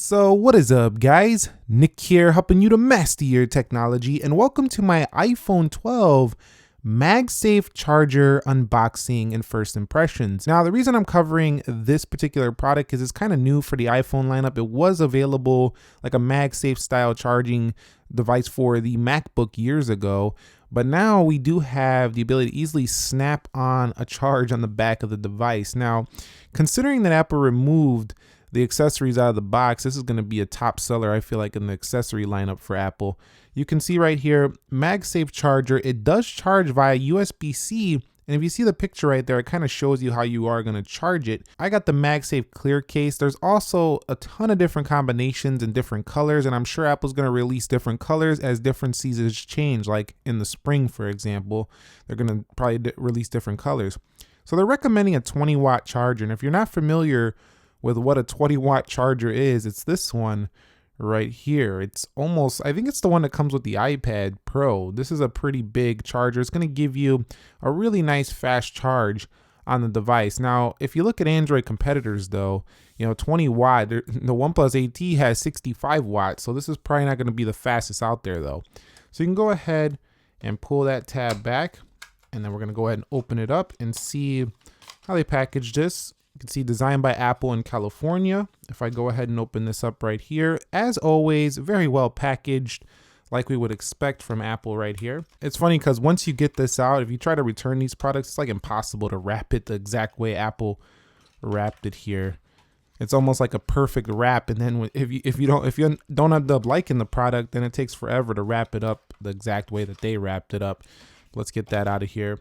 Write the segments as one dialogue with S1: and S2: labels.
S1: So what is up, guys? Nick here, helping you to master your technology, and welcome to my iPhone 12 MagSafe Charger unboxing and first impressions. Now, the reason I'm covering this particular product is it's kind of new for the iPhone lineup. It was available like a MagSafe style charging device for the MacBook years ago, but now we do have the ability to easily snap on a charge on the back of the device. Now, considering that Apple removed the accessories out of the box, this is going to be a top seller, I feel like, in the accessory lineup for Apple. You can see right here, MagSafe Charger. It does charge via USB-C, and if you see the picture right there, it kind of shows you how you are going to charge it. I got the MagSafe clear case. There's also a ton of different combinations and different colors, and I'm sure Apple's going to release different colors as different seasons change. Like in the spring, for example, they're going to probably release different colors. So they're recommending a 20-watt charger, and if you're not familiar with what a 20-watt charger is, it's this one right here. It's almost, I think it's the one that comes with the iPad Pro. This is a pretty big charger. It's going to give you a really nice fast charge on the device. Now, if you look at Android competitors though, 20 watt, the OnePlus 8T has 65 watts. So this is probably not going to be the fastest out there though. So you can go ahead and pull that tab back, and then we're going to go ahead and open it up and see how they package this. You can see designed by Apple in California. If I go ahead and open this up right here, as always, very well packaged, like we would expect from Apple right here. It's funny because once you get this out, if you try to return these products, it's like impossible to wrap it the exact way Apple wrapped it here. It's almost like a perfect wrap, and then if you don't end up liking the product, then it takes forever to wrap it up the exact way that they wrapped it up. Let's get that out of here.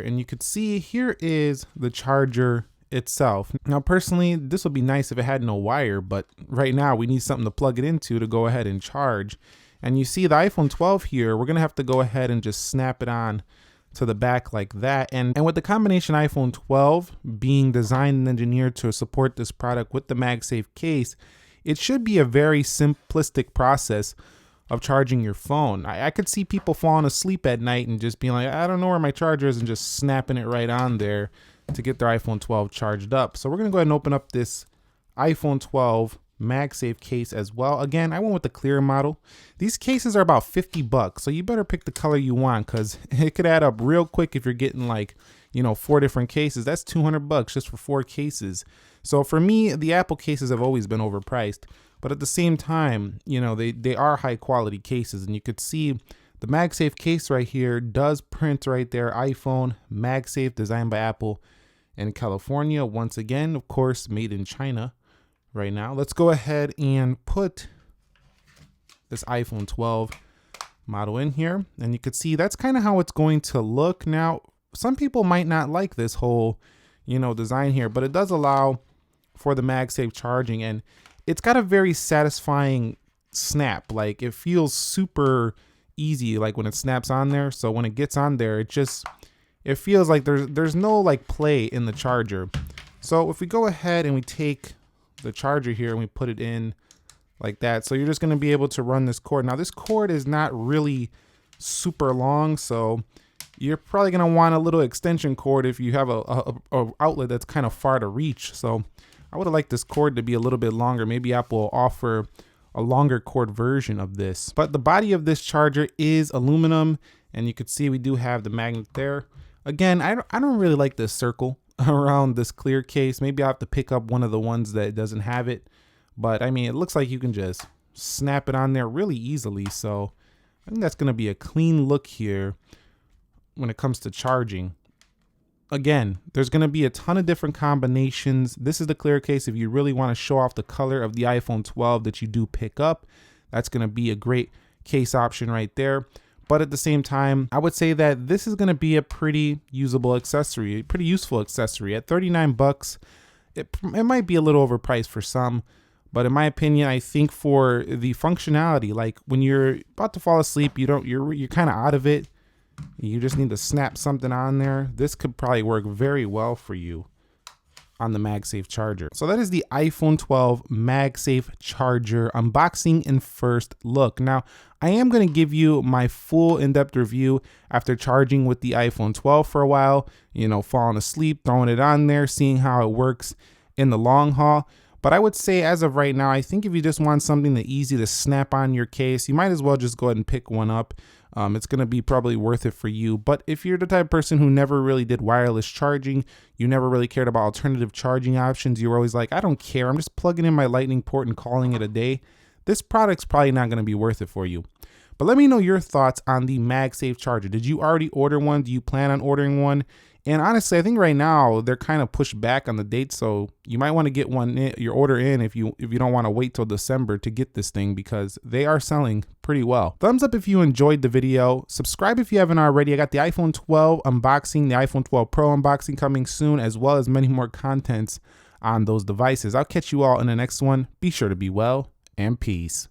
S1: And you could see here is the charger itself. Now, personally, this would be nice if it had no wire, but right now we need something to plug it into to go ahead and charge. And you see the iPhone 12 here, we're gonna have to go ahead and just snap it on to the back like that. And with the combination iPhone 12 being designed and engineered to support this product with the MagSafe case, it should be a very simplistic process of charging your phone. I could see people falling asleep at night and just being like, I don't know where my charger is, and just snapping it right on there to get their iPhone 12 charged up. So we're gonna go ahead and open up this iPhone 12 MagSafe case as well. Again, I went with the clear model. These cases are about 50 bucks, so you better pick the color you want, because it could add up real quick if you're getting like, 4 different cases. That's 200 bucks just for 4 cases. So for me, the Apple cases have always been overpriced. But at the same time, they are high quality cases, and you could see the MagSafe case right here does print right there, iPhone MagSafe, designed by Apple in California. Once again, of course, made in China right now. Let's go ahead and put this iPhone 12 model in here, and you could see that's kind of how it's going to look. Now, some people might not like this whole, design here, but it does allow for the MagSafe charging, and it's got a very satisfying snap. Like, it feels super easy, like when it snaps on there. So when it gets on there, it feels like there's no like play in the charger. So if we go ahead and we take the charger here and we put it in like that, so you're just going to be able to run this cord. Now, this cord is not really super long, so you're probably going to want a little extension cord if you have a outlet that's kind of far to reach. So I would have liked this cord to be a little bit longer. Maybe Apple will offer a longer cord version of this. But the body of this charger is aluminum, and you could see we do have the magnet there. Again, I don't really like this circle around this clear case. Maybe I'll have to pick up one of the ones that doesn't have it. But I mean, it looks like you can just snap it on there really easily. So I think that's going to be a clean look here when it comes to charging. Again, there's going to be a ton of different combinations. This is the clear case. If you really want to show off the color of the iPhone 12 that you do pick up, that's going to be a great case option right there. But at the same time, I would say that this is going to be a pretty usable accessory, a pretty useful accessory. At 39 bucks, it might be a little overpriced for some, but in my opinion, I think for the functionality, like when you're about to fall asleep, you're kind of out of it, you just need to snap something on there, this could probably work very well for you on the MagSafe charger. So that is the iPhone 12 MagSafe charger unboxing and first look. Now, I am going to give you my full in-depth review after charging with the iPhone 12 for a while, falling asleep, throwing it on there, seeing how it works in the long haul. But I would say as of right now, I think if you just want something that's easy to snap on your case, you might as well just go ahead and pick one up. It's going to be probably worth it for you. But if you're the type of person who never really did wireless charging, you never really cared about alternative charging options, you were always like, I don't care, I'm just plugging in my lightning port and calling it a day, this product's probably not going to be worth it for you. But let me know your thoughts on the MagSafe Charger. Did you already order one? Do you plan on ordering one? And honestly, I think right now they're kind of pushed back on the date, so you might want to get your order in if you don't want to wait till December to get this thing, because they are selling pretty well. Thumbs up if you enjoyed the video. Subscribe if you haven't already. I got the iPhone 12 unboxing, the iPhone 12 Pro unboxing coming soon, as well as many more contents on those devices. I'll catch you all in the next one. Be sure to be well, and peace.